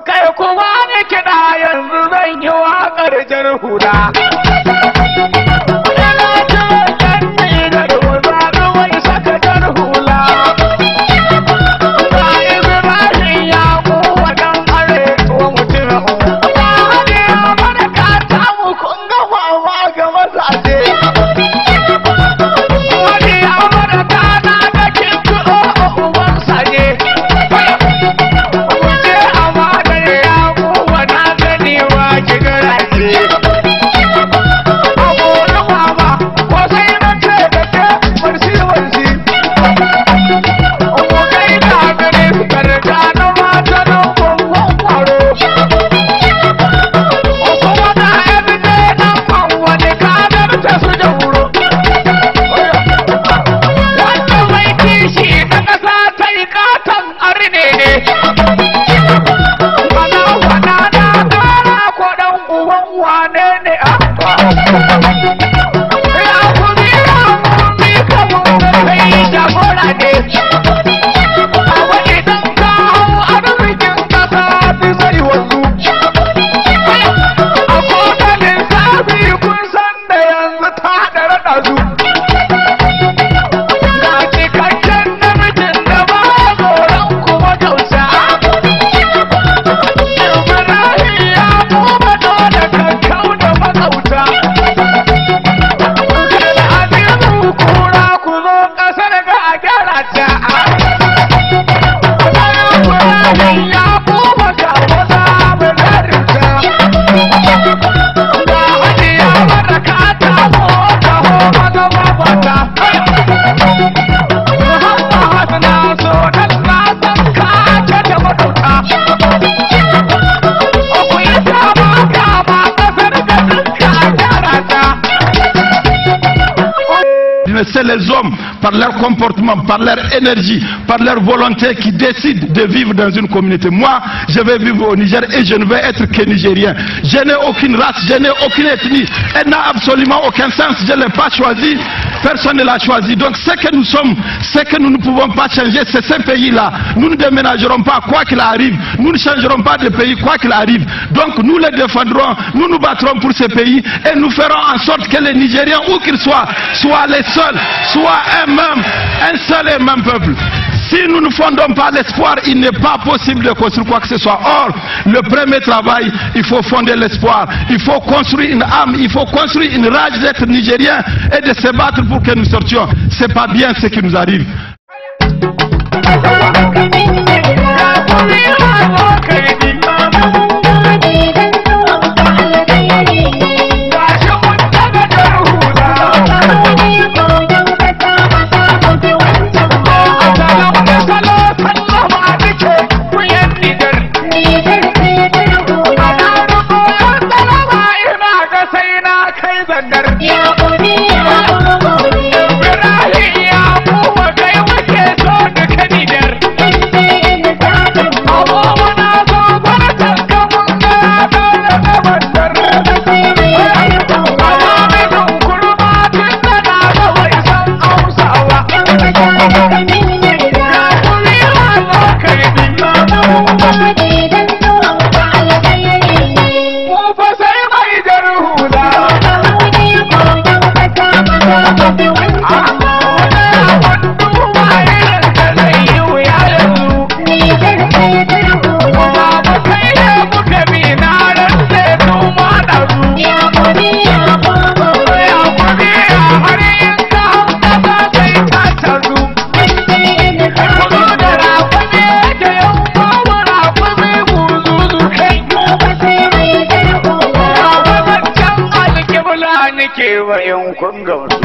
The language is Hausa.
kai kuma ne kiɗa yanzu zan yi waƙar jar hula. C'est les hommes, par leur comportement, par leur énergie, par leur volonté qui décident de vivre dans une communauté. Moi, je vais vivre au Niger et je ne vais être que nigérien. Je n'ai aucune race, je n'ai aucune ethnie. Elle n'a absolument aucun sens. Je ne l'ai pas choisi, personne ne l'a choisi. Donc ce que nous sommes, ce que nous ne pouvons pas changer, c'est ce pays-là. Nous ne déménagerons pas quoi qu'il arrive. Nous ne changerons pas de pays quoi qu'il arrive. Donc nous les défendrons, nous nous battrons pour ce pays et nous ferons en sorte que les Nigériens, où qu'ils soient les seuls, soit un seul et même peuple. Si nous ne fondons pas l'espoir, il n'est pas possible de construire quoi que ce soit. Or, le premier travail, il faut fonder l'espoir. Il faut construire une âme, il faut construire une rage d'être nigérien et de se battre pour que nous sortions. C'est pas bien ce qui nous arrive. kewayen kun gamsu.